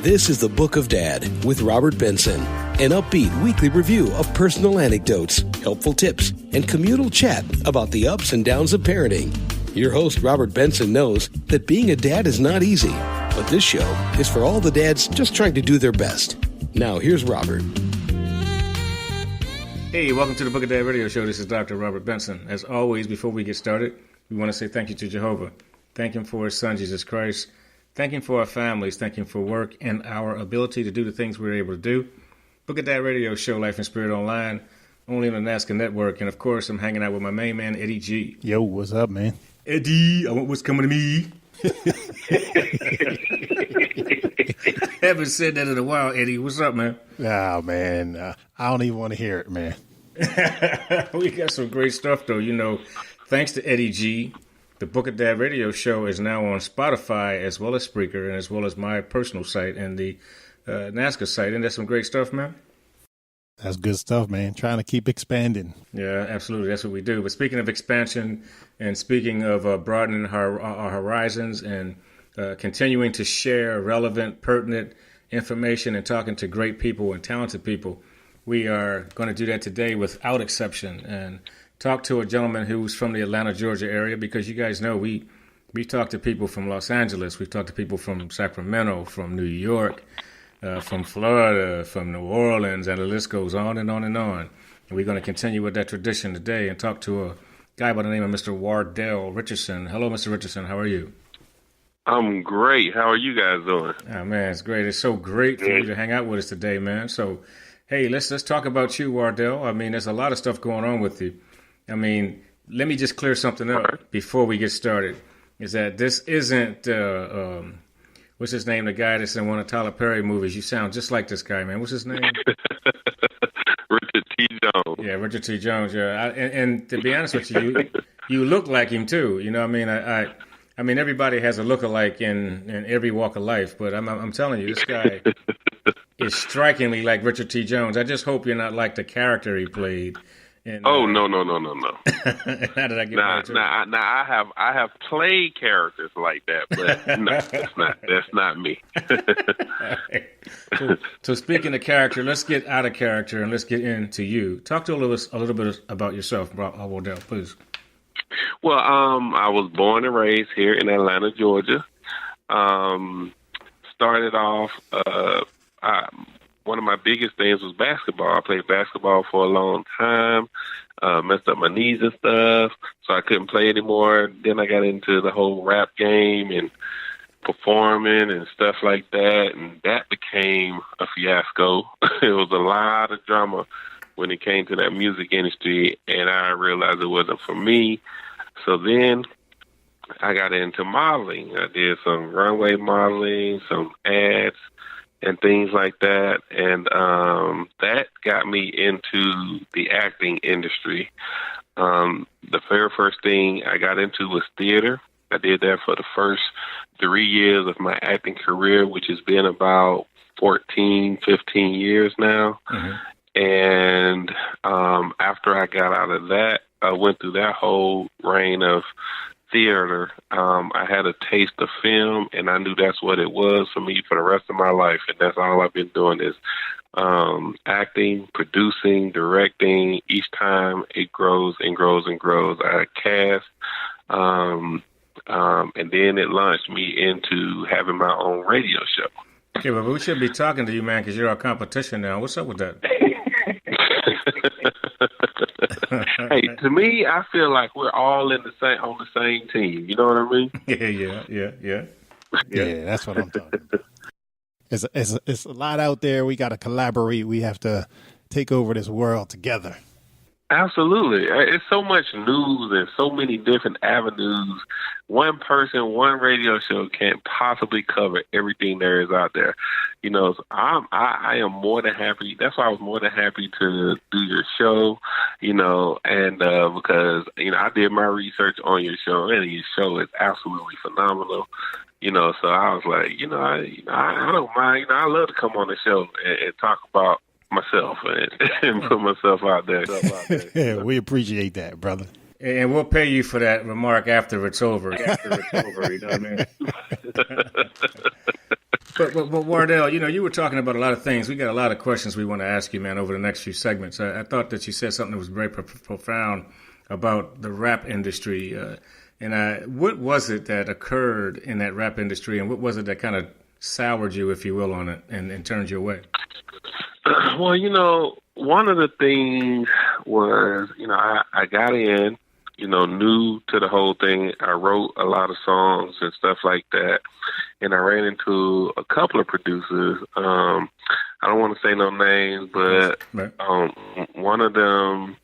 This is the Book of Dad with Robert Benson, an upbeat weekly review of personal anecdotes, helpful tips, and communal chat about the ups and downs of parenting. Your host, Robert Benson, knows that being a dad is not easy, but this show is for all the dads just trying to do their best. Now, here's Robert. Hey, welcome to the Book of Dad radio show. This is Dr. Robert Benson. As always, before we get started, we want to say thank you to Jehovah. Thank him for his son, Jesus Christ. Thank him for our families. Thank him for work and our ability to do the things we're able to do. Book of Dad radio show, Life and Spirit Online, only on the NASCA network. And, of course, I'm hanging out with my main man, Eddy Gee. Yo, what's up, man? Eddie, I want what's coming to me. Haven't said that in a while, Eddie. What's up, man? Oh, man. I don't even want to hear it, man. We got some great stuff, though. You know, thanks to Eddy Gee, the Book of Dad radio show is now on Spotify as well as Spreaker and as well as my personal site and the NASCA site. And that's some great stuff, man. That's good stuff, man. Trying to keep expanding. Yeah, absolutely. That's what we do. But speaking of expansion and speaking of broadening our horizons and continuing to share relevant, pertinent information and talking to great people and talented people, we are going to do that today without exception and talk to a gentleman who's from the Atlanta, Georgia area, because you guys know we talk to people from Los Angeles. We've talked to people from Sacramento, from New York, from Florida, from New Orleans, and the list goes on and on and on. And we're going to continue with that tradition today and talk to a guy by the name of Mr. Wardell Richardson. Hello, Mr. Richardson. How are you? I'm great. How are you guys doing? Oh, man, it's great. It's so great for you to hang out with us today, man. So, hey, let's talk about you, Wardell. I mean, there's a lot of stuff going on with you. I mean, let me just clear something up before we get started. Is that this isn't, what's his name, the guy that's in one of Tyler Perry movies? You sound just like this guy, man. What's his name? Richard T. Jones. Yeah, Richard T. Jones, yeah. And to be honest with you, you look like him, too. You know what I mean? I mean, everybody has a look-alike in every walk of life, but I'm telling you, this guy is strikingly like Richard T. Jones. I just hope you're not like the character he played. And, no. How did I get I have played characters like that, but no, that's not me. So speaking of character, let's get out of character and let's get into you. Talk to us a little bit about yourself, Wardell, please. Well, I was born and raised here in Atlanta, Georgia. Started off, one of my biggest things was basketball. I played basketball for a long time, messed up my knees and stuff, so I couldn't play anymore. Then I got into the whole rap game and performing and stuff like that, and that became a fiasco. It was a lot of drama when it came to that music industry, and I realized it wasn't for me. So then I got into modeling. I did some runway modeling, some ads, and things like that. And that got me into the acting industry. The very first thing I got into was theater. I did that for the first 3 years of my acting career, which has been about 14, 15 years now. Mm-hmm. And after I got out of that, I went through that whole reign of theater. I had a taste of film, and I knew that's what it was for me for the rest of my life. And that's all I've been doing is acting, producing, directing. Each time it grows and grows and grows. I cast, and then it launched me into having my own radio show. Okay, well, we should be talking to you, man, because you're our competition now. What's up with that? Hey, to me, I feel like we're all on the same team. You know what I mean? Yeah. Yeah, that's what I'm talking about. It's a lot out there. We got to collaborate. We have to take over this world together. Absolutely. It's so much news and so many different avenues. One person, one radio show can't possibly cover everything there is out there. You know, so I am more than happy. That's why I was more than happy to do your show, you know, and because, you know, I did my research on your show, and your show is absolutely phenomenal. You know, so I was like, I don't mind. You know, I love to come on the show and talk about myself and put myself out there. Yeah, we appreciate that, brother. And we'll pay you for that remark after it's over. After it's over, you know what I mean? But Wardell, you were talking about a lot of things. We got a lot of questions we want to ask you, man, over the next few segments. I thought that you said something that was very profound about the rap industry. What was it that occurred in that rap industry, and what was it that kind of soured you, if you will, on it and turned you away? Well, one of the things was, I got in, new to the whole thing. I wrote a lot of songs and stuff like that. And I ran into a couple of producers. I don't want to say no names, but one of them,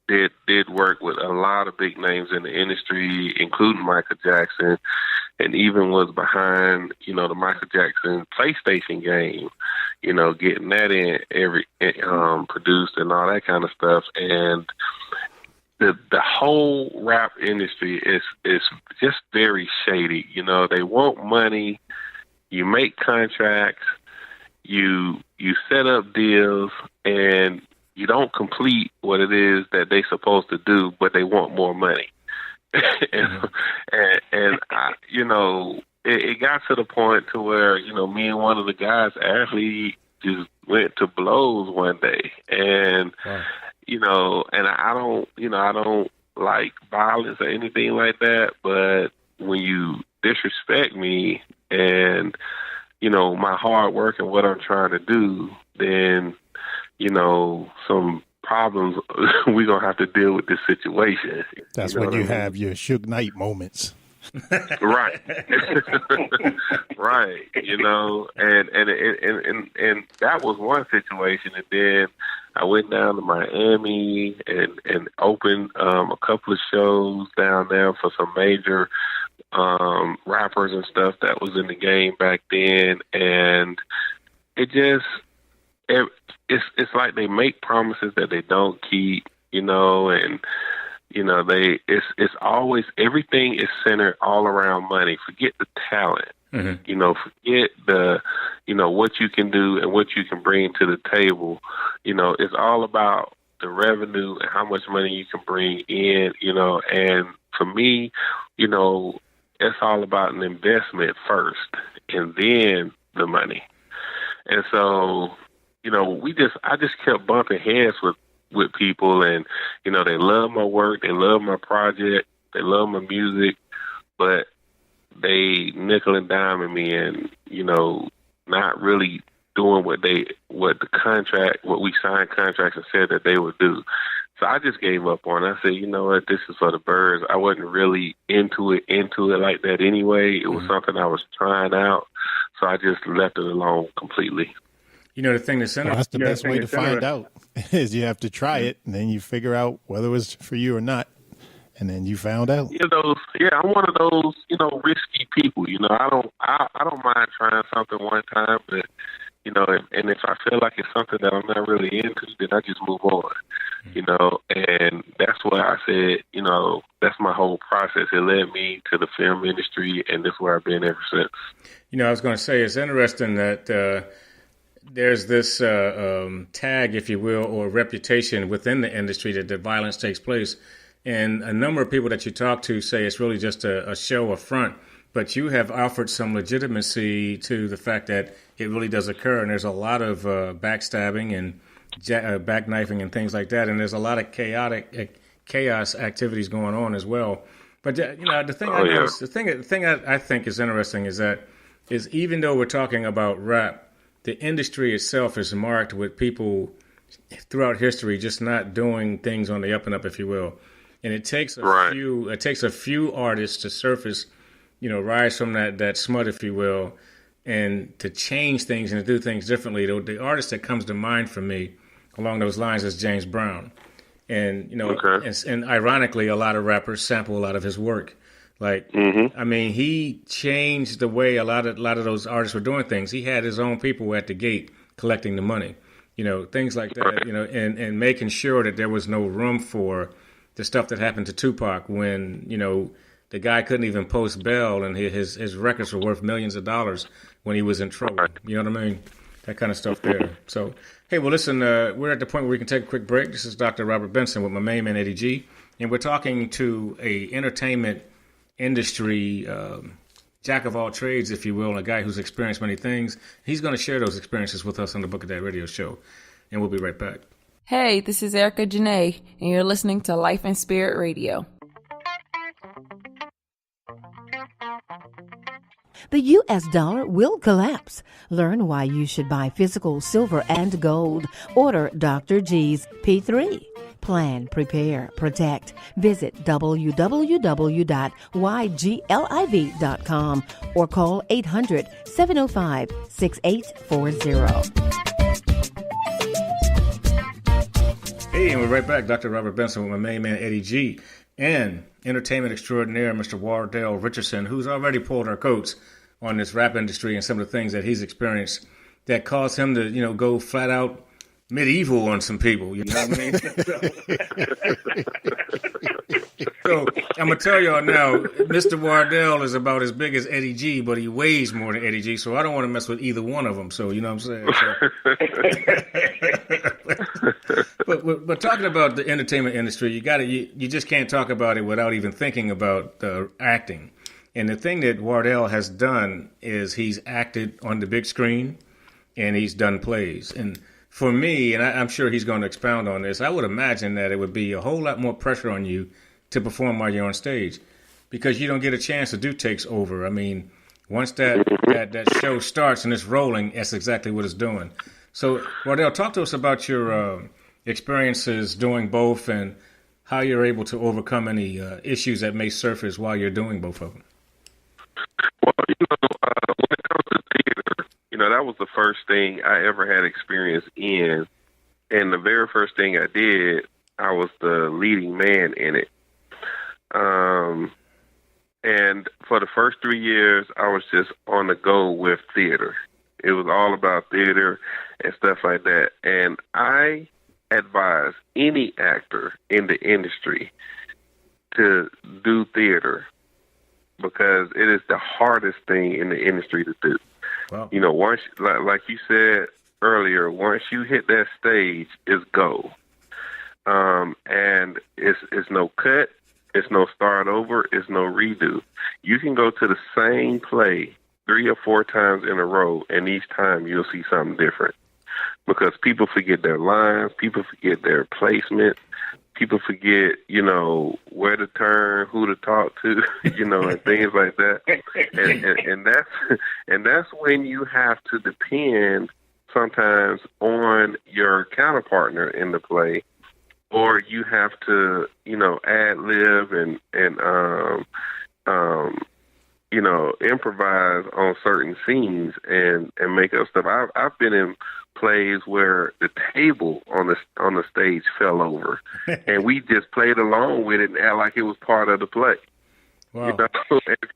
did work with a lot of big names in the industry, including Michael Jackson, and even was behind, the Michael Jackson PlayStation game, getting that produced and all that kind of stuff. And the whole rap industry is just very shady. They want money. You make contracts, you set up deals, and you don't complete what it is that they're supposed to do, but they want more money. and it got to the point to where, me and one of the guys actually just went to blows one day. And, and I don't like violence or anything like that, but when you disrespect me and, my hard work and what I'm trying to do, then, some problems, we're going to have to deal with this situation. That's when you have your Suge Knight moments. Right. Right. And that was one situation. And then I went down to Miami and opened a couple of shows down there for some major rappers and stuff that was in the game back then. And it's like they make promises that they don't keep, and it's always, everything is centered all around money. Forget the talent. Mm-hmm. Forget the, what you can do and what you can bring to the table. It's all about the revenue and how much money you can bring in, and for me, it's all about an investment first and then the money. And so, I just kept bumping heads with people, and, they love my work, they love my project, they love my music, but they nickel and diming me and, not really doing what we signed contracts and said that they would do. So I just gave up on it. I said, you know what, this is for the birds. I wasn't really into it like that anyway. It was something I was trying out. So I just left it alone completely. The thing that's that's the best way to find out is you have to try it, and then you figure out whether it was for you or not, and then you found out. I'm one of those, risky people. I don't mind trying something one time, but and if I feel like it's something that I'm not really into, then I just move on. And that's why I said, that's my whole process. It led me to the film industry, and that's where I've been ever since. I was going to say, it's interesting that there's this tag, if you will, or reputation within the industry that the violence takes place. And a number of people that you talk to say it's really just a show, a front. But you have offered some legitimacy to the fact that it really does occur. And there's a lot of backstabbing and backknifing and things like that. And there's a lot of chaos activities going on as well. But, the thing I think is interesting is even though we're talking about rap, the industry itself is marked with people throughout history just not doing things on the up and up, if you will. And it takes a few artists to surface, rise from that smut, if you will, and to change things and to do things differently. The artist that comes to mind for me along those lines is James Brown. And, and ironically, a lot of rappers sample a lot of his work. Like, I mean, he changed the way a lot of those artists were doing things. He had his own people at the gate collecting the money, things like that, and making sure that there was no room for the stuff that happened to Tupac when, the guy couldn't even post bail and his records were worth millions of dollars when he was in trouble. You know what I mean? That kind of stuff there. So, hey, well, listen, we're at the point where we can take a quick break. This is Dr. Robert Benson with my main man, Eddy Gee. And we're talking to a entertainment industry jack of all trades, if you will, a guy who's experienced many things. He's going to share those experiences with us on the Book of Dad radio show. And we'll be right back. Hey, this is Erica Janae, and you're listening to Life and Spirit Radio. The U.S. dollar will collapse. Learn why you should buy physical silver and gold. Order Dr. G's P3. Plan, prepare, protect. Visit www.ygliv.com or call 800-705-6840. Hey, and we're right back. Dr. Robert Benson with my main man, Eddy Gee, and entertainment extraordinaire, Mr. Wardell Richardson, who's already pulled our coats on this rap industry and some of the things that he's experienced that caused him to, go flat out medieval on some people. You know what I mean? So I'm going to tell y'all now, Mr. Wardell is about as big as Eddy Gee, but he weighs more than Eddy Gee, so I don't want to mess with either one of them. So, you know what I'm saying? But talking about the entertainment industry, you just can't talk about it without even thinking about acting. And the thing that Wardell has done is he's acted on the big screen and he's done plays. And for me, and I'm sure he's going to expound on this, I would imagine that it would be a whole lot more pressure on you to perform while you're on stage because you don't get a chance to do takes over. I mean, once that show starts and it's rolling, that's exactly what it's doing. So, Wardell, talk to us about your experiences doing both and how you're able to overcome any issues that may surface while you're doing both of them. Well, when it comes to theater, that was the first thing I ever had experience in. And the very first thing I did, I was the leading man in it. And for the first 3 years, I was just on the go with theater. It was all about theater and stuff like that. And I advise any actor in the industry to do theater because it is the hardest thing in the industry to do. Wow. Once, like you said earlier, once you hit that stage, it's go. And it's no cut, it's no start over, it's no redo. You can go to the same play 3 or 4 times in a row, and each time you'll see something different. Because people forget their lines, people forget their placement, people forget, where to turn, who to talk to, and things like that. And that's when you have to depend sometimes on your counterpartner in the play, or you have to, ad lib and improvise on certain scenes and make up stuff. I've been in plays where the table on the stage fell over, and we just played along with it and act like it was part of the play. Wow. And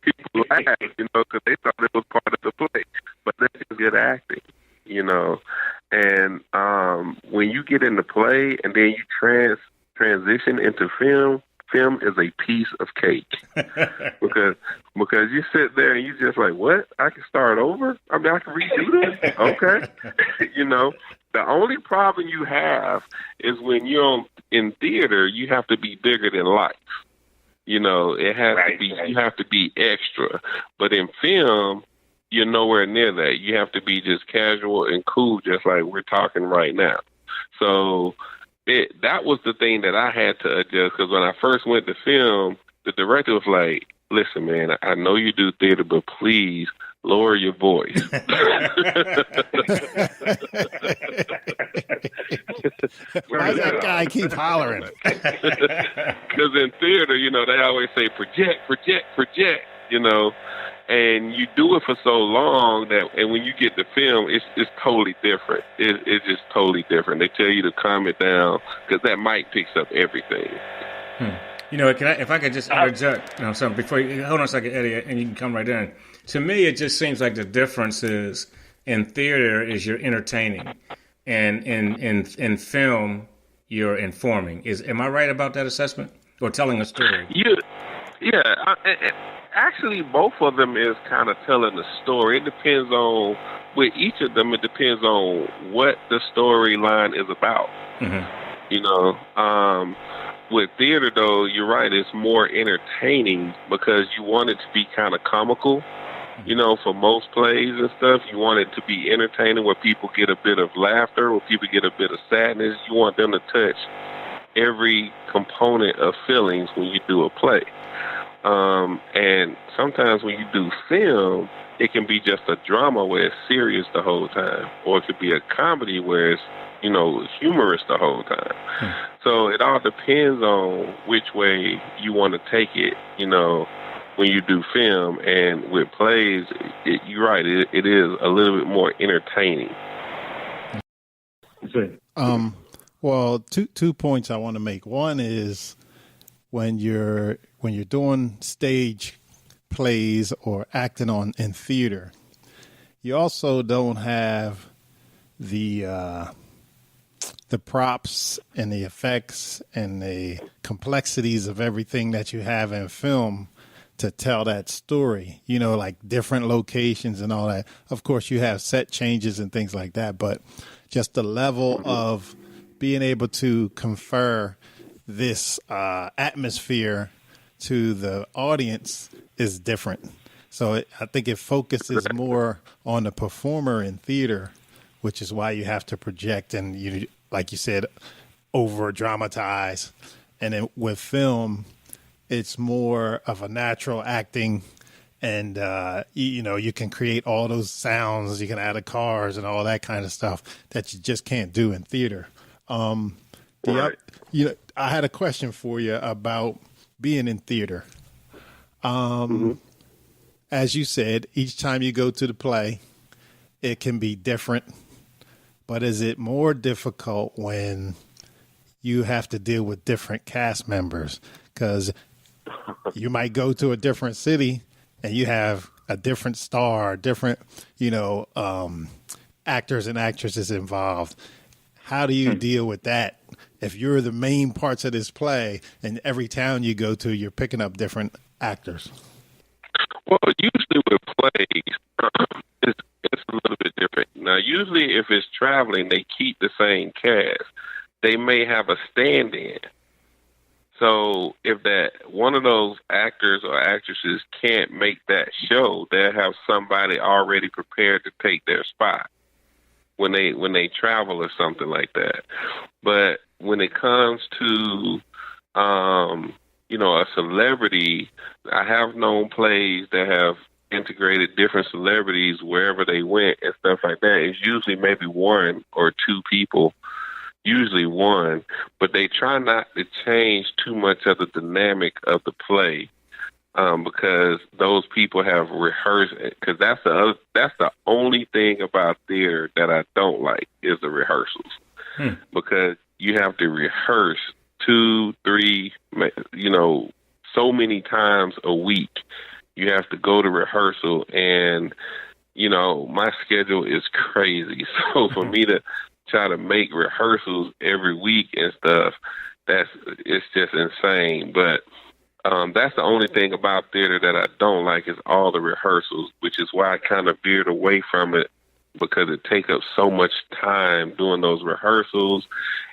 people laughed, because they thought it was part of the play. But that's just good acting, And when you get into play and then you transition into film is a piece of cake because you sit there and you just like, what? I can start over? I mean, I can redo this? Okay. The only problem you have is when you're in theater, you have to be bigger than life. It has to be, you have to be extra. But in film, you're nowhere near that. You have to be just casual and cool, just like we're talking right now. So that was the thing that I had to adjust, because when I first went to film, the director was like, listen, man, I know you do theater, but please lower your voice. Why does that guy keep hollering? Because in theater, they always say project, and you do it for so long and when you get to film, it's totally different. It's just totally different. They tell you to calm it down because that mic picks up everything. If I could just interject something before you hold on a second, Eddie, and you can come right in. To me, it just seems like the difference is in theater is you're entertaining, and in film you're informing. Am I right about that assessment or telling a story? Yeah. Actually, both of them is kind of telling the story. It depends on, with each of them, it depends on what the storyline is about. Mm-hmm. with theater, though, you're right, it's more entertaining because you want it to be kind of comical. You know, for most plays and stuff, you want it to be entertaining where people get a bit of laughter, where people get a bit of sadness. You want them to touch every component of feelings when you do a play. And sometimes when you do film, it can be just a drama where it's serious the whole time, or it could be a comedy where it's, you know, humorous the whole time. So it all depends on which way you want to take it, you know, when you do film. And with plays, you're right, it is a little bit more entertaining. Well, two points I want to make. One is when you're doing stage plays or acting in theater, you also don't have the props and the effects and the complexities of everything that you have in film to tell that story, you know, like different locations and all that. Of course, you have set changes and things like that, but just the level of being able to confer this atmosphere to the audience is different. So I think it focuses more on the performer in theater, which is why you have to project and, you, like you said, over dramatize. And then with film, it's more of a natural acting, and you know, you can create all those sounds, you can add the cars and all that kind of stuff that you just can't do in theater. Right. You know, I had a question for you about being in theater. As you said, each time you go to the play, it can be different. But is it more difficult when you have to deal with different cast members? Because you might go to a different city and you have a different star, different, you know, actors and actresses involved. How do you deal with that? If you're the main parts of this play and every town you go to, you're picking up different actors. Well, usually with plays, it's a little bit different. Now, usually if it's traveling, they keep the same cast. They may have a stand-in. So if that one of those actors or actresses can't make that show, they'll have somebody already prepared to take their spot when they travel or something like that. But when it comes to you know, a celebrity, I have known plays that have integrated different celebrities wherever they went and stuff like that. It's usually maybe one or two people, usually one, but they try not to change too much of the dynamic of the play because those people have rehearsed it. Because that's the only thing about theater that I don't like is the rehearsals. Because you have to rehearse 2, 3, you know, so many times a week. You have to go to rehearsal, and, you know, my schedule is crazy. So for me to try to make rehearsals every week and stuff, it's just insane. But that's the only thing about theater that I don't like is all the rehearsals, which is why I kind of veered away from it, because it takes up so much time doing those rehearsals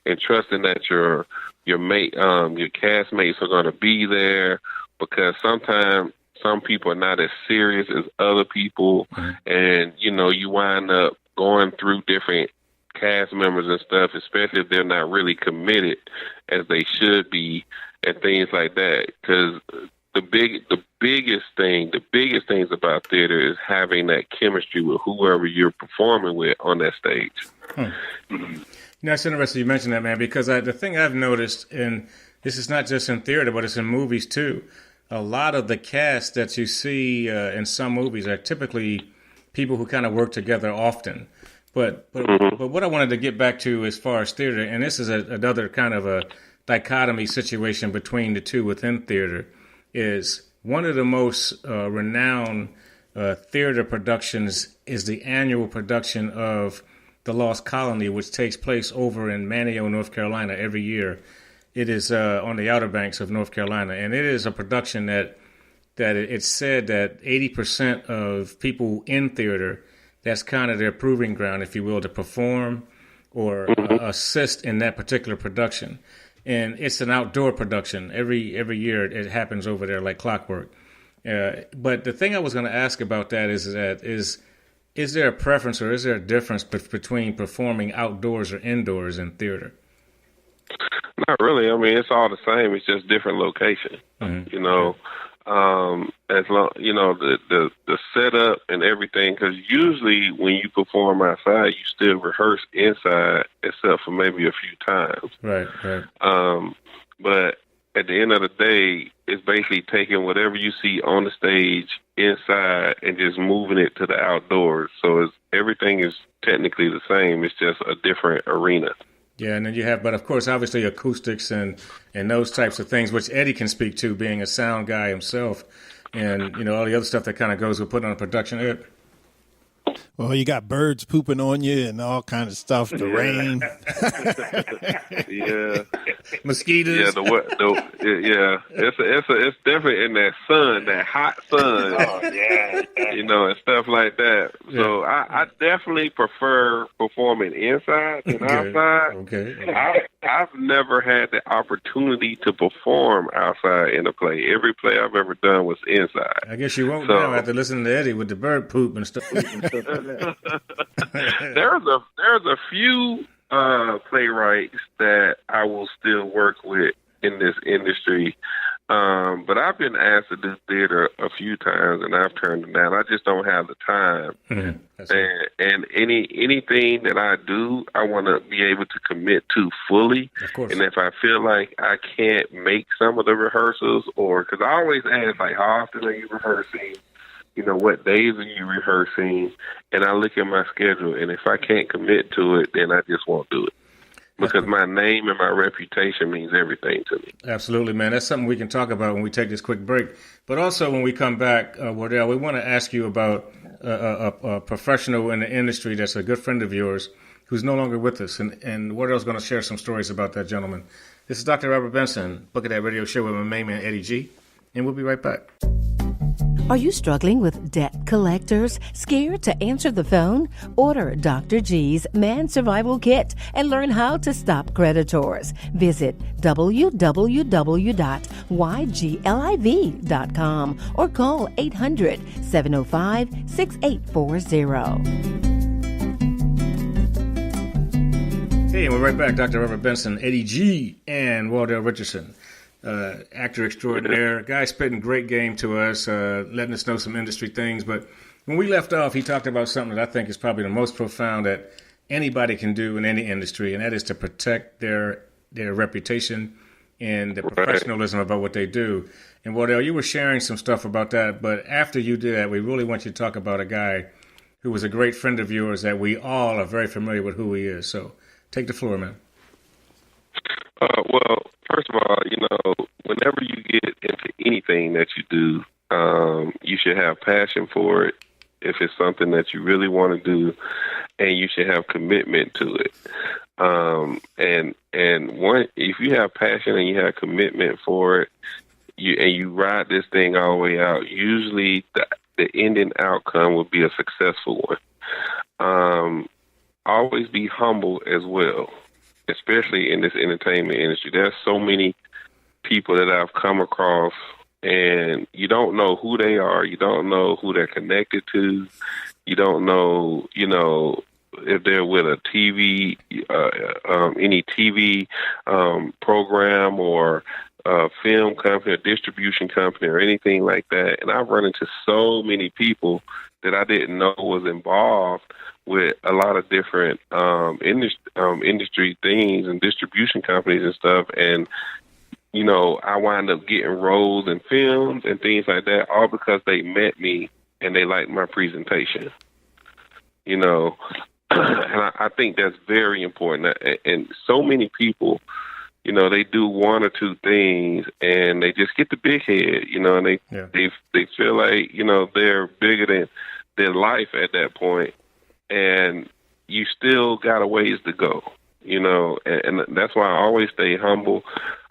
and trusting that your castmates are going to be there, because sometimes some people are not as serious as other people, and, you know, you wind up going through different cast members and stuff, especially if they're not really committed as they should be and things like that. Because the biggest things about theater is having that chemistry with whoever you're performing with on that stage. You know, it's interesting you mentioned that, man, because the thing I've noticed, and this is not just in theater, but it's in movies too, a lot of the cast that you see in some movies are typically people who kind of work together often. But what I wanted to get back to as far as theater, and this is another kind of a dichotomy situation between the two within theater, is one of the most renowned theater productions is the annual production of The Lost Colony, which takes place over in Manio, North Carolina every year. It is on the Outer Banks of North Carolina, and it is a production that it's said that 80% of people in theater, that's kind of their proving ground, if you will, to perform or assist in that particular production. and it's an outdoor production. Every year it happens over there like clockwork. But the thing I was going to ask about that is there a preference or is there a difference between performing outdoors or indoors in theater? Not really. I mean, it's all the same. It's just different location. Mm-hmm. You know, as long the setup and everything. Because usually when you perform outside, you still rehearse inside, except for maybe a few times. Right. But at the end of the day, it's basically taking whatever you see on the stage inside and just moving it to the outdoors. So everything is technically the same. It's just a different arena. Yeah, and then you have, but of course, obviously acoustics and those types of things, which Eddy can speak to, being a sound guy himself, and all the other stuff that kind of goes with putting on a production. Well, you got birds pooping on you and all kind of stuff. The rain. Yeah. Mosquitoes. Yeah. It's definitely in that sun, that hot sun. Oh yeah. And stuff like that. Yeah. So I definitely prefer performing inside than outside. Okay. I've never had the opportunity to perform outside in a play. Every play I've ever done was inside. I guess you won't now after listening to Eddy with the bird poop and stuff. There's a few playwrights that I will still work with in this industry, but I've been asked to do theater a few times and I've turned it down. I just don't have the time. Mm-hmm. And anything that I do, I want to be able to commit to fully. Of course. And if I feel like I can't make some of the rehearsals, or because I always ask, like, how often are you rehearsing? What days are you rehearsing? And I look at my schedule, and if I can't commit to it, then I just won't do it. Because my name and my reputation means everything to me. Absolutely, man. That's something we can talk about when we take this quick break. But also when we come back, Wardell, we want to ask you about a professional in the industry that's a good friend of yours who's no longer with us. And Wardell's going to share some stories about that gentleman. This is Dr. Robert Benson, Book of That Radio Show with my main man, Eddy Gee. And we'll be right back. Are you struggling with debt collectors? Scared to answer the phone? Order Dr. G's Man Survival Kit and learn how to stop creditors. Visit www.ygliv.com or call 800-705-6840. Hey, and we're right back. Dr. Robert Benson, Eddy Gee, and Wardell Richardson. Actor extraordinaire, guy spitting great game to us, letting us know some industry things. But when we left off, he talked about something that I think is probably the most profound that anybody can do in any industry, and that is to protect their reputation and the professionalism about what they do. And Wardell, you were sharing some stuff about that, but after you did that, we really want you to talk about a guy who was a great friend of yours that we all are very familiar with who he is. So take the floor, man. Well, first of all, whenever you get into anything that you do, you should have passion for it if it's something that you really want to do, and you should have commitment to it. If you have passion and you have commitment for it, you ride this thing all the way out, usually the ending outcome will be a successful one. Always be humble as well, especially in this entertainment industry. There's so many people that I've come across, and you don't know who they are. You don't know who they're connected to. You don't know, if they're with a TV, any TV program or a film company, a distribution company, or anything like that. And I've run into so many people that I didn't know was involved with a lot of different industry things and distribution companies and stuff. And, I wind up getting roles in films and things like that, all because they met me and they liked my presentation. And I think that's very important. And so many people, they do one or two things and they just get the big head, and they feel like, they're bigger than their life at that point. And you still got a ways to go, and that's why I always stay humble.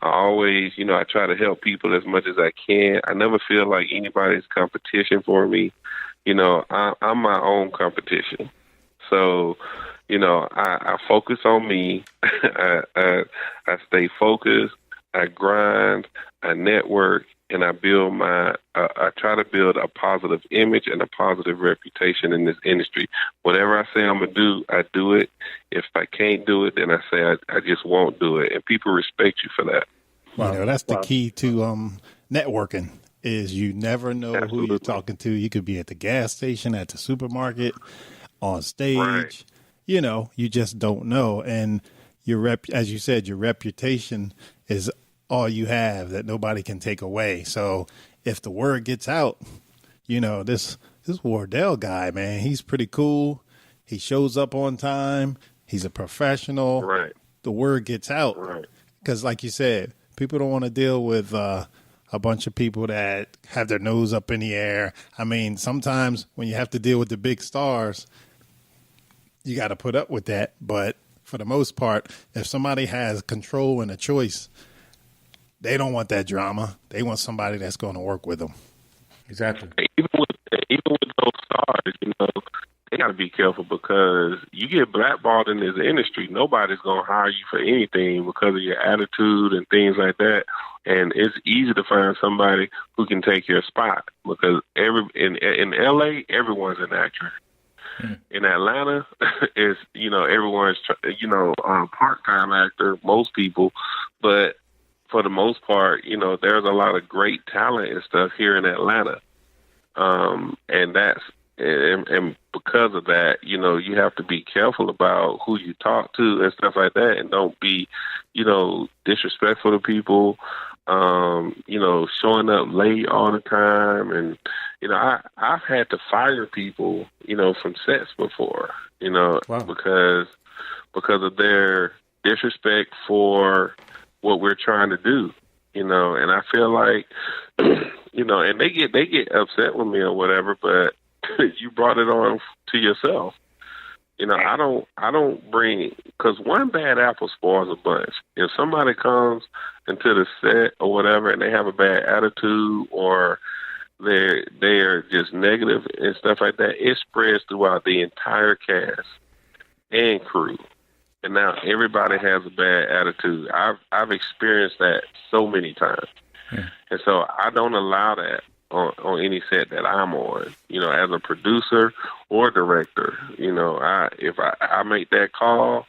I always, I try to help people as much as I can. I never feel like anybody's competition for me. I'm my own competition. So, I focus on me. I stay focused. I grind. I network, and I build I try to build a positive image and a positive reputation in this industry. Whatever I say I'm gonna do, I do it. If I can't do it, then I say I just won't do it, and people respect you for that. Wow. That's the key to networking. Is you never know Absolutely. who you're talking to. You could be at the gas station, at the supermarket, on stage. Right. You just don't know. And as you said, your reputation is all you have that nobody can take away. So if the word gets out, this Wardell guy, man, he's pretty cool. He shows up on time. He's a professional. Right. The word gets out. Right. Because like you said, people don't want to deal with a bunch of people that have their nose up in the air. I mean, sometimes when you have to deal with the big stars, you got to put up with that. But for the most part, if somebody has control and a choice, they don't want that drama. They want somebody that's going to work with them. Exactly. Even with those stars, they got to be careful because you get blackballed in this industry. Nobody's going to hire you for anything because of your attitude and things like that. And it's easy to find somebody who can take your spot because in LA, everyone's an actor. In Atlanta, it's everyone's part-time actor, most people, but for the most part, there's a lot of great talent and stuff here in Atlanta, and because of that, you have to be careful about who you talk to and stuff like that, and don't be, disrespectful to people. Showing up late all the time, and I've had to fire people, from sets before, Wow. because of their disrespect for what we're trying to do, and I feel like, and they get upset with me or whatever, but you brought it on to yourself. I don't bring, because one bad apple spoils a bunch. If somebody comes into the set or whatever and they have a bad attitude or they are just negative and stuff like that, it spreads throughout the entire cast and crew. And now everybody has a bad attitude. I've experienced that so many times. Yeah. And so I don't allow that on any set that I'm on, as a producer or director. If I make that call,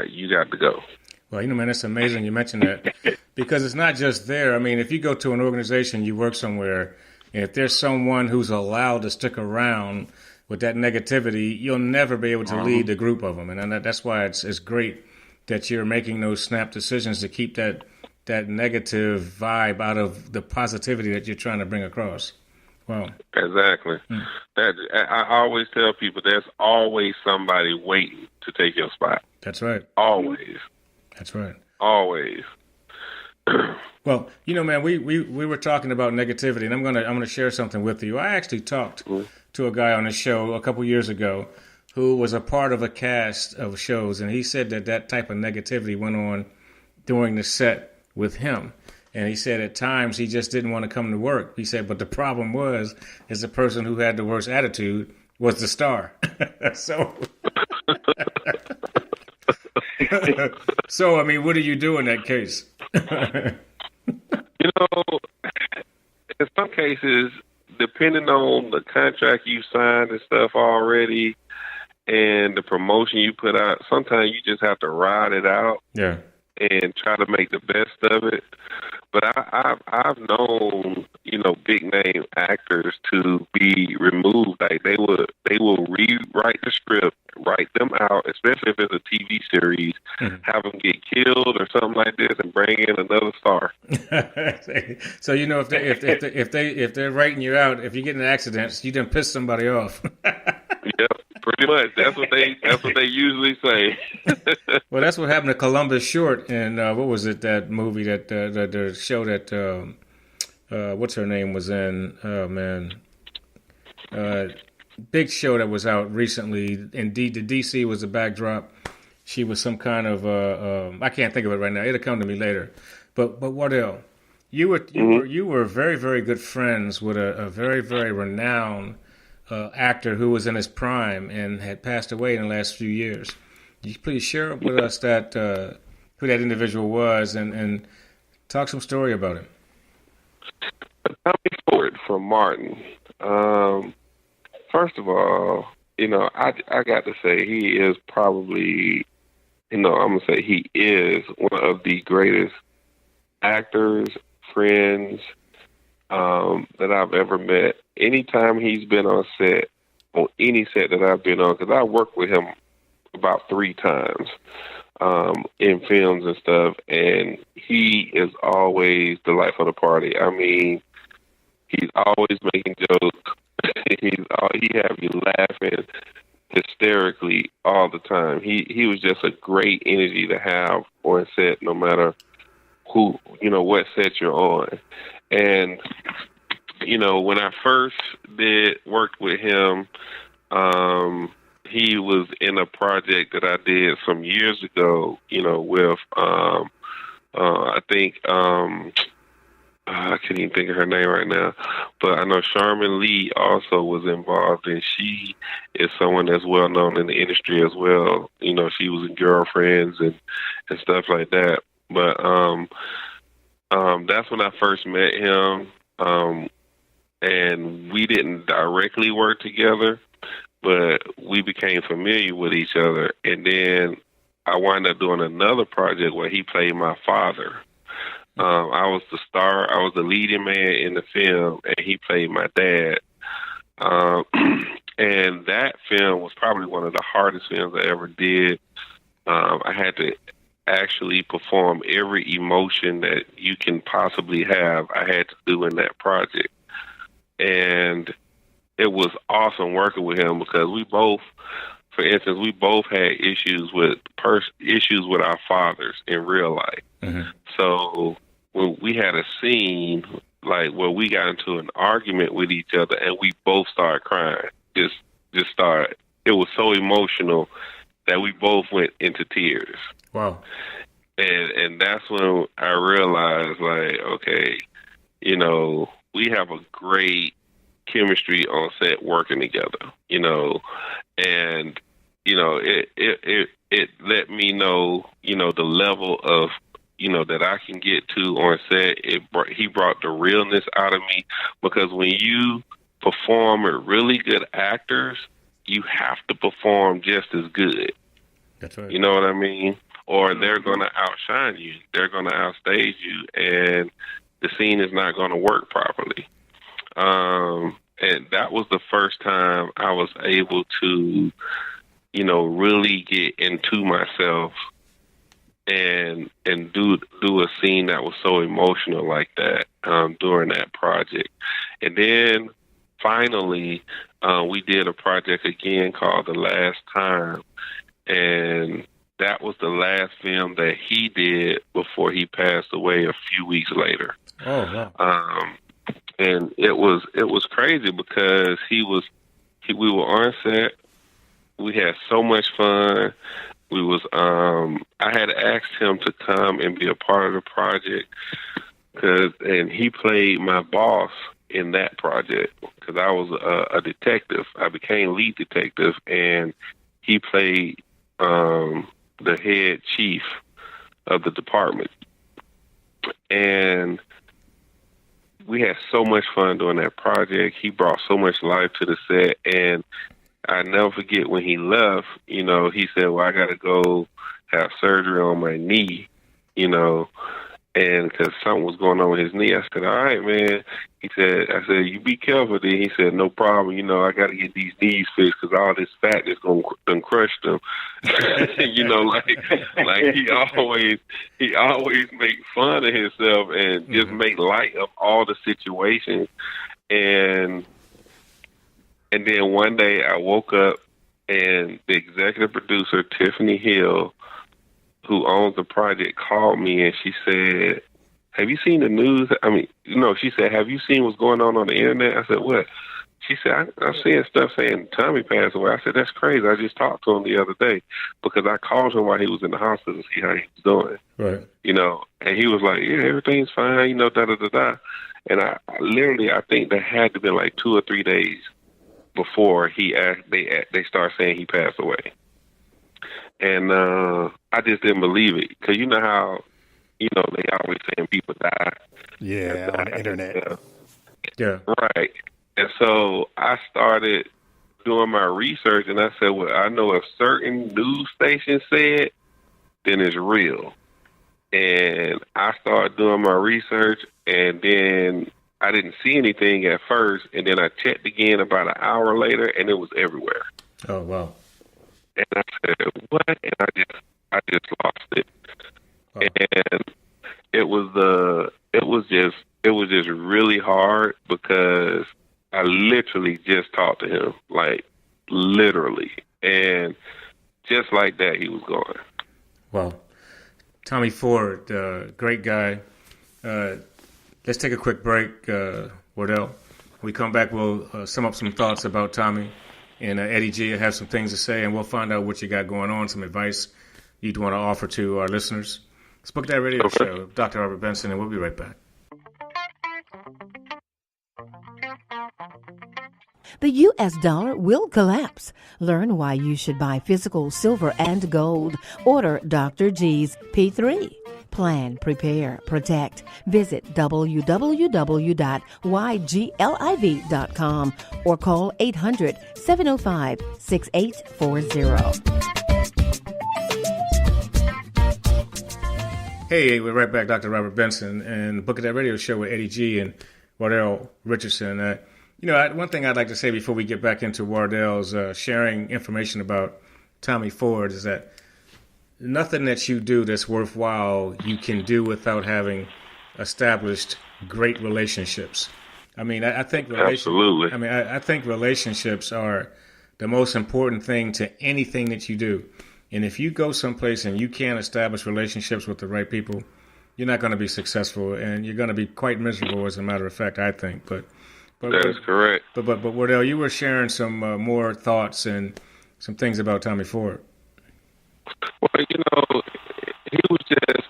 you got to go. Well, man, it's amazing you mentioned that because it's not just there. I mean, if you go to an organization, you work somewhere, and if there's someone who's allowed to stick around with that negativity, you'll never be able to lead the group of them. And that's why it's great that you're making those snap decisions to keep that negative vibe out of the positivity that you're trying to bring across. Wow. Exactly. That I always tell people there's always somebody waiting to take your spot. That's right. Always. That's right. Always. Well, man, we were talking about negativity, and I'm gonna share something with you. I actually talked to a guy on a show a couple years ago who was a part of a cast of shows, and he said that type of negativity went on during the set with him. And he said at times he just didn't want to come to work. He said, but the problem is the person who had the worst attitude was the star. So, I mean, what do you do in that case? In some cases, depending on the contract you signed and stuff already and the promotion you put out, sometimes you just have to ride it out. Yeah. And try to make the best of it. But I've known, big name actors to be removed. Like they will rewrite the script, write them out, especially if it's a TV series, have them get killed or something like this, and bring in another star. So if they're writing you out, if you get in accidents, you done piss somebody off. Yep. Pretty much. That's what they usually say. Well, that's what happened to Columbus Short in what was it, that movie that the show that what's her name was in? Oh man, big show that was out recently. Indeed, the DC was the backdrop. She was some kind of I can't think of it right now. It'll come to me later. But Wardell, you were very, very good friends with a very, very renowned actor who was in his prime and had passed away in the last few years. Could you please share with us that who that individual was and talk some story about him? Tommy Ford from Martin. First of all, I got to say he is probably, I'm going to say he is one of the greatest actors, friends that I've ever met. Anytime he's been on any set that I've been on, because I worked with him about 3 times in films and stuff, and he is always the life of the party. I mean, he's always making jokes. He have you laughing hysterically all the time. He was just a great energy to have on set, no matter what set you're on. And when I first worked with him, he was in a project that I did some years ago, with I think I can't even think of her name right now, but I know Sharman Lee also was involved, and she is someone that's well known in the industry as well. She was in Girlfriends and stuff like that. But that's when I first met him, and we didn't directly work together, but we became familiar with each other. And then I wound up doing another project where he played my father. I was the star. I was the leading man in the film, and he played my dad. And that film was probably one of the hardest films I ever did. I had to actually perform every emotion that you can possibly have. I had to do in that project. And it was awesome working with him because we both had issues with our fathers in real life. Mm-hmm. So when we had a scene like where we got into an argument with each other and we both started crying, just started. It was so emotional that we both went into tears. Wow. And that's when I realized, like, okay, we have a great chemistry on set working together, and it let me know, the level of, that I can get to on set. He brought the realness out of me, because when you perform with really good actors, you have to perform just as good. That's right. You know what I mean? Or they're going to outshine you. They're going to outstage you, and the scene is not going to work properly. And that was the first time I was able to, really get into myself and do a scene that was so emotional like that during that project. And then finally, we did a project again called The Last Time, and that was the last film that he did before he passed away a few weeks later. Oh, wow. And it was crazy because we were on set. We had so much fun. I had asked him to come and be a part of the project, and he played my boss in that project because I was a detective. I became lead detective, and he played the head chief of the department. And we had so much fun doing that project. He brought so much life to the set, and I never forget when he left, he said, well, I got to go have surgery on my knee, and because something was going on with his knee. I said, all right, man. I said, you be careful. Then he said, no problem. I got to get these knees fixed because all this fat is going to crush them. Like he always make fun of himself and just make light of all the situations. And then one day I woke up and the executive producer, Tiffany Hill, who owns the project, called me and she said, have you seen the news? She said, have you seen what's going on the internet? I said, what? She said, I'm seeing stuff saying Tommy passed away. I said, that's crazy. I just talked to him the other day because I called him while he was in the hospital to see how he was doing. Right. And he was like, yeah, everything's fine, da-da-da-da. And I think there had to be like 2 or 3 days before they start saying he passed away. And I just didn't believe it, because you know how, they always saying people die. Yeah, on the internet. Yeah. Right. And so I started doing my research, and I said, well, I know if certain news stations say it, then it's real. And I started doing my research, and then I didn't see anything at first, and then I checked again about an hour later, and it was everywhere. Oh, wow. And I said, what? And I just lost it. Wow. And it was just really hard, because I literally just talked to him, like literally, and just like that, he was gone. Wow. Tommy Ford, great guy. Let's take a quick break, Wardell. When we come back, we'll sum up some thoughts about Tommy, and Eddy Gee will have some things to say, and we'll find out what you got going on, some advice you'd want to offer to our listeners. It's Book That Radio Show, Dr. Robert Benson, and we'll be right back. The U.S. dollar will collapse. Learn why you should buy physical silver and gold. Order Dr. G's P3. Plan, prepare, protect. Visit www.ygliv.com or call 800-705-6840. Hey, we're right back, Dr. Robert Benson, and Book of That Radio Show with Eddy Gee and Wardell Richardson. One thing I'd like to say before we get back into Wardell's sharing information about Tommy Ford is that nothing that you do that's worthwhile you can do without having established great relationships. I mean, I think absolutely. I think relationships are the most important thing to anything that you do. And if you go someplace and you can't establish relationships with the right people, you're not going to be successful, and you're going to be quite miserable, as a matter of fact, I think. But that is correct. But Wardell, you were sharing some more thoughts and some things about Tommy Ford. Well, he was just,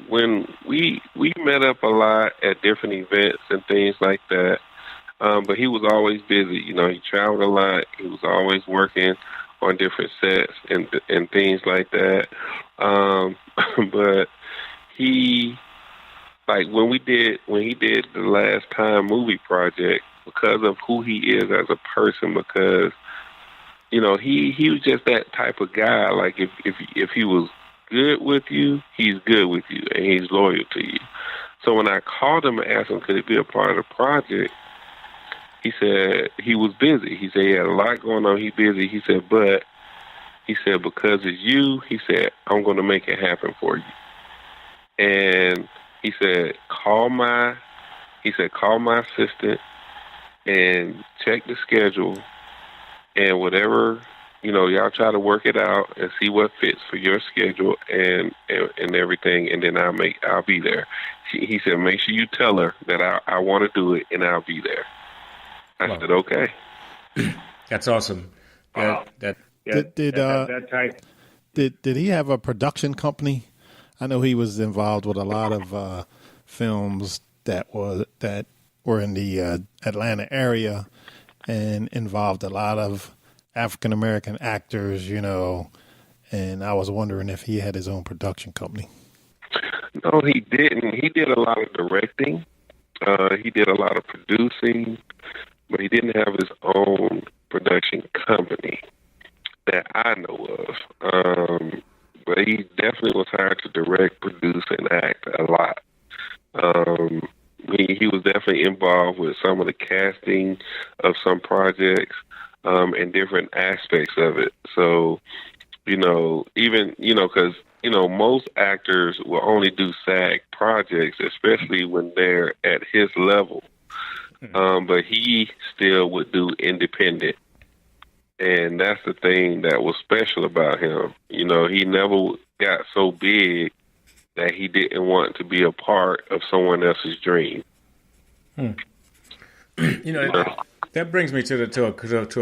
when we met up a lot at different events and things like that, but he was always busy. He traveled a lot. He was always working on different sets and things like that. But he, like when he did the Last Time movie project, because of who he is as a person, because he was just that type of guy. Like if he was good with you, he's good with you, and he's loyal to you. So when I called him and asked him could he be a part of the project, he said he was busy. He said he had a lot going on. He's busy. He said, but because it's you, he said, I'm going to make it happen for you. And he said, call my assistant and check the schedule, and whatever, y'all try to work it out and see what fits for your schedule and everything, and then I'll be there. He said, make sure you tell her that I want to do it, and I'll be there. I said, okay. That's awesome. Wow. Did he have a production company? I know he was involved with a lot of films that were in the Atlanta area and involved a lot of African American actors, and I was wondering if he had his own production company. No, he didn't. He did a lot of directing. He did a lot of producing, but he didn't have his own production company that I know of. But he definitely was hired to direct, produce, and act a lot. He was definitely involved with some of the casting of some projects and different aspects of it. So, even, because, most actors will only do SAG projects, especially when they're at his level. But he still would do independent. And that's the thing that was special about him. He never got so big that he didn't want to be a part of someone else's dream. That brings me to a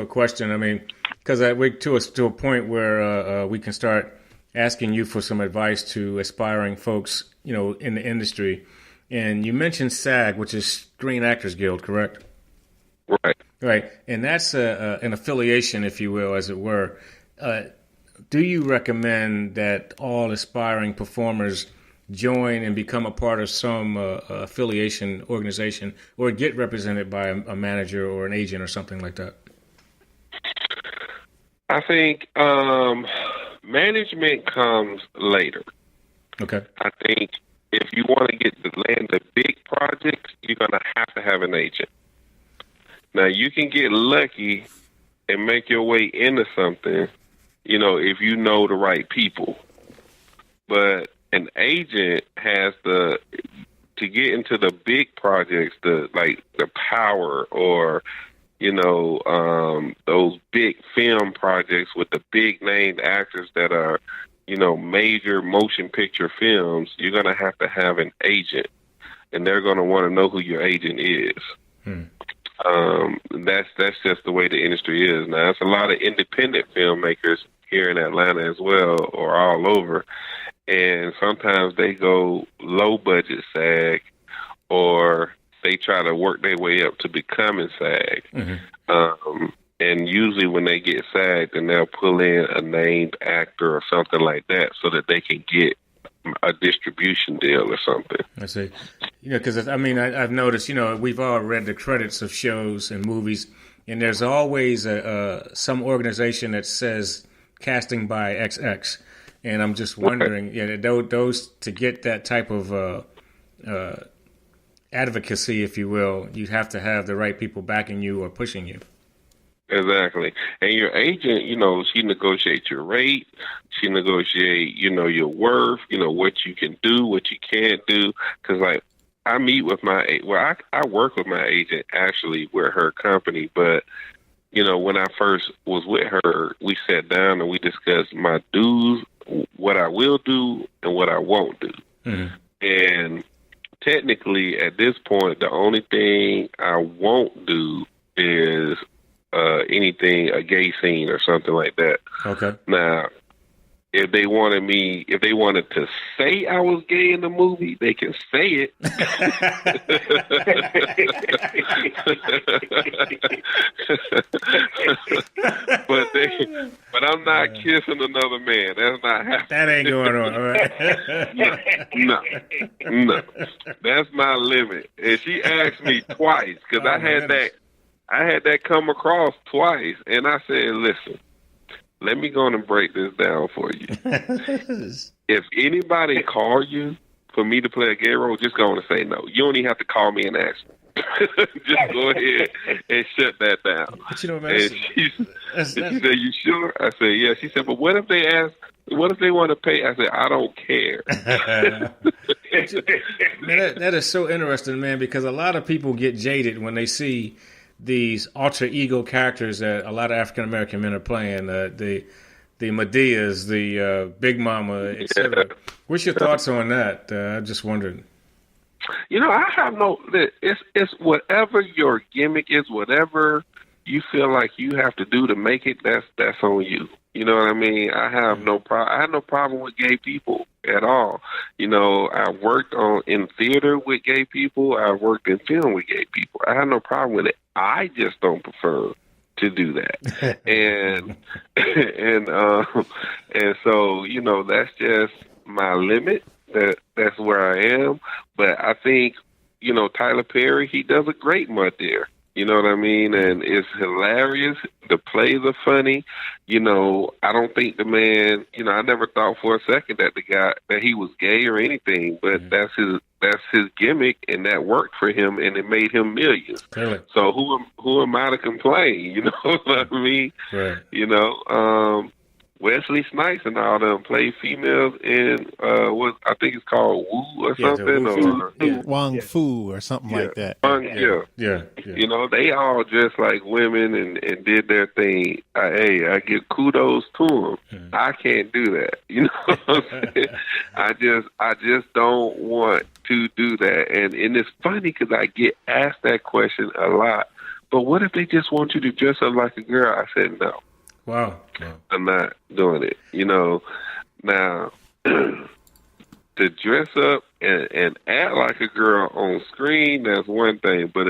question. I mean, because we to a point where we can start asking you for some advice to aspiring folks, in the industry. And you mentioned SAG, which is Screen Actors Guild, correct? Right. Right, and that's an affiliation, if you will, as it were. Do you recommend that all aspiring performers join and become a part of some affiliation organization, or get represented by a manager or an agent or something like that? I think management comes later. Okay. I think if you want to get to land the big projects, you're going to have an agent. Now, you can get lucky and make your way into something, if you know the right people. But an agent has to get into the big projects, the power, or those big film projects with the big named actors that are, major motion picture films. You're going to have an agent, and they're going to want to know who your agent is. That's just the way the industry is now. There's a lot of independent filmmakers here in Atlanta as well, or all over, and sometimes they go low budget SAG, or they try to work their way up to becoming SAG. And usually when they get SAG, then they'll pull in a named actor or something like that so that they can get a distribution deal or something. I see. Because I've noticed, we've all read the credits of shows and movies, and there's always some organization that says casting by XX. And I'm just wondering, those to get that type of advocacy, if you will, you have to have the right people backing you or pushing you. Exactly. And your agent, she negotiates your rate. She negotiates, your worth, what you can do, what you can't do. Because, I meet with I work with my agent, actually, with her company. But, when I first was with her, we sat down and we discussed my dues, what I will do, and what I won't do. And technically, at this point, the only thing I won't do is anything, a gay scene or something like that. Okay. Now, if they wanted to say I was gay in the movie, they can say it. but I'm not kissing another man. That's not happening. That ain't going on, all right? No. That's my limit. And she asked me twice, because I had that come across twice, and I said, listen, let me go and break this down for you. If anybody call you for me to play a gay role, just go and say no. You don't even have to call me and ask me. Just go ahead and shut that down. But she said, you sure? I said, yeah. She said, but what if they ask, what if they want to pay? I said, I don't care. Man, that is so interesting, man, because a lot of people get jaded when they see these alter ego characters that a lot of African American men are playing, the Medeas, the Big Mama, etc. What's your thoughts on that? I'm just wondering. I have it's whatever your gimmick is, whatever you feel like you have to do to make it, that's on you. You know what I mean? I have no problem with gay people at all. I worked in theater with gay people. I worked in film with gay people. I have no problem with it. I just don't prefer to do that. and so, that's just my limit. That's where I am. But I think, Tyler Perry, he does a great mutt there. You know what I mean? And it's hilarious. The plays are funny. I don't think the man, I never thought for a second that the guy, that he was gay or anything, but that's his gimmick, and that worked for him, and it made him millions. Really? So who am I to complain? You know what I mean? Right. Wesley Snipes and all them play females in what I think it's called Woo or something, or Wong Fu or something like that. Yeah. They all dressed like women and did their thing. I give kudos to them. I can't do that. You know what I'm saying? I just don't want to do that. And it's funny because I get asked that question a lot. But what if they just want you to dress up like a girl? I said no. Wow. I'm not doing it. Now, to dress up and act like a girl on screen, that's one thing. But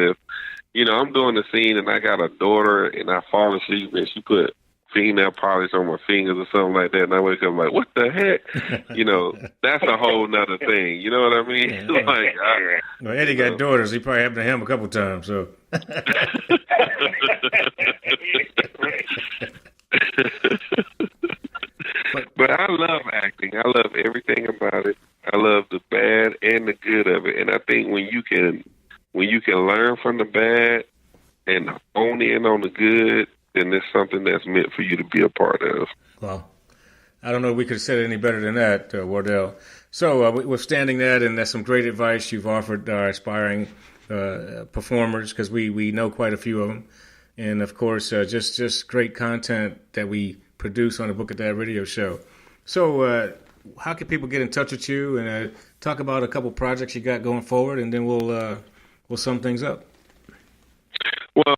I'm doing the scene and I got a daughter and I fall asleep and she put fingernail polish on my fingers or something like that, and I wake up like, what the heck? That's a whole nother thing. You know what I mean? Well, Eddie got daughters. He probably happened to him a couple times. So. But I love acting. I love everything about it. I love the bad and the good of it. And I think when you can learn from the bad and hone in on the good, then it's something that's meant for you to be a part of. Well, I don't know if we could have said it any better than that, Wardell. So withstanding that, and that's some great advice you've offered our aspiring performers, because we know quite a few of them. And, of course, just great content that we produce on the Book of Dad radio show. So how can people get in touch with you and talk about a couple projects you got going forward, and then we'll sum things up? Well,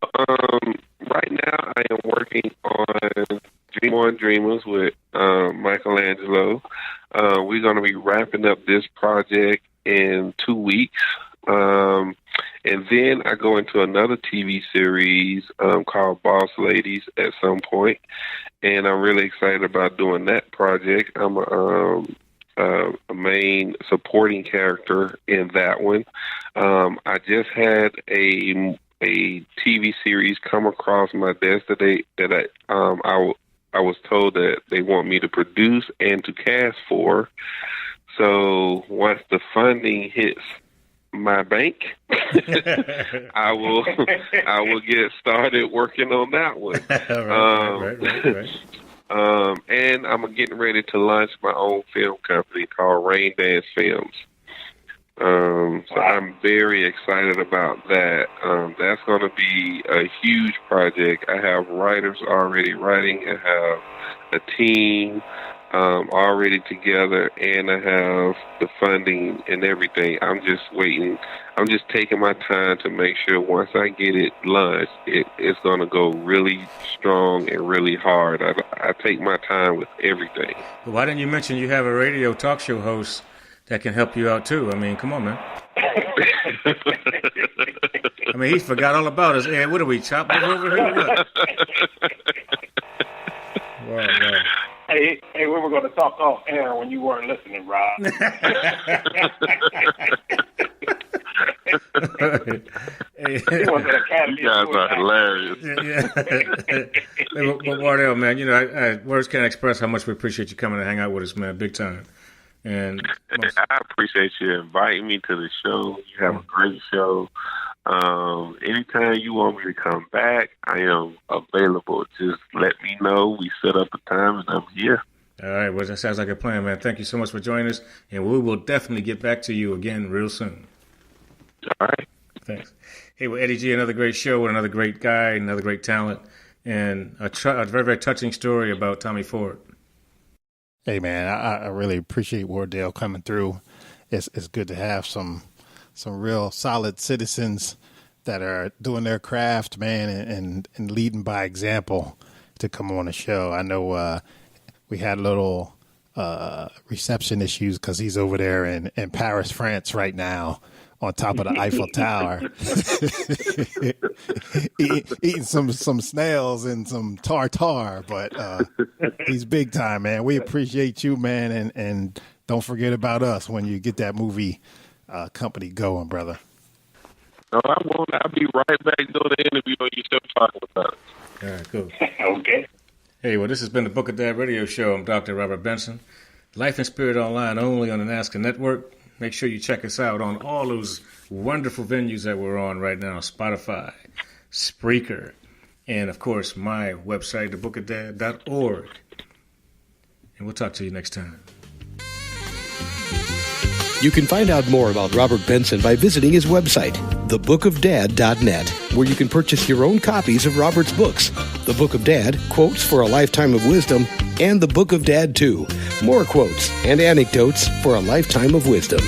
right now I am working on Dream on Dreamers with Michelangelo. We're going to be wrapping up this project in 2 weeks. And then I go into another TV series called Boss Ladies at some point. And I'm really excited about doing that project. I'm a main supporting character in that one. I just had a TV series come across my desk today that I was told that they want me to produce and to cast for. So once the funding hits my bank, I will get started working on that one. Right. And I'm getting ready to launch my own film company called Rain Dance Films. So I'm very excited about that. That's going to be a huge project. I have writers already writing. I have a team already together, and I have the funding and everything. I'm just waiting. I'm just taking my time to make sure once I get it launched, it's going to go really strong and really hard. I take my time with everything. Well, why didn't you mention you have a radio talk show host that can help you out too? I mean, come on, man. I mean, he forgot all about us. Hey, what are we, chopping over here? What? Wow. Hey, we were going to talk off air when you weren't listening, Rob. You guys are hilarious. But Wardell, man, words can't express how much we appreciate you coming to hang out with us, man, big time. And I appreciate you inviting me to the show. You have a great show. Anytime you want me to come back, I am available. Just let me know. We set up a time, and I'm here. All right. Well, that sounds like a plan, man. Thank you so much for joining us, and we will definitely get back to you again real soon. All right. Thanks. Hey, well, Eddy Gee, another great show with another great guy, another great talent, and a very, very touching story about Tommy Ford. Hey, man, I really appreciate Wardell coming through. It's good to have some real solid citizens that are doing their craft, man, and leading by example to come on the show. I know we had a little reception issues because he's over there in Paris, France right now on top of the Eiffel Tower eating some snails and some tartare, but he's big time, man. We appreciate you, man, and don't forget about us when you get that movie company going, brother. No, I won't. I'll be right back doing the interview on your show talking about it. All right, cool. Okay. Hey, well, this has been the Book of Dad radio show. I'm Dr. Robert Benson. Life and Spirit Online only on the NASCA Network. Make sure you check us out on all those wonderful venues that we're on right now. Spotify, Spreaker, and, of course, my website, thebookofdad.org. And we'll talk to you next time. You can find out more about Robert Benson by visiting his website, thebookofdad.net, where you can purchase your own copies of Robert's books, The Book of Dad, Quotes for a Lifetime of Wisdom, and The Book of Dad 2, more quotes and anecdotes for a lifetime of wisdom.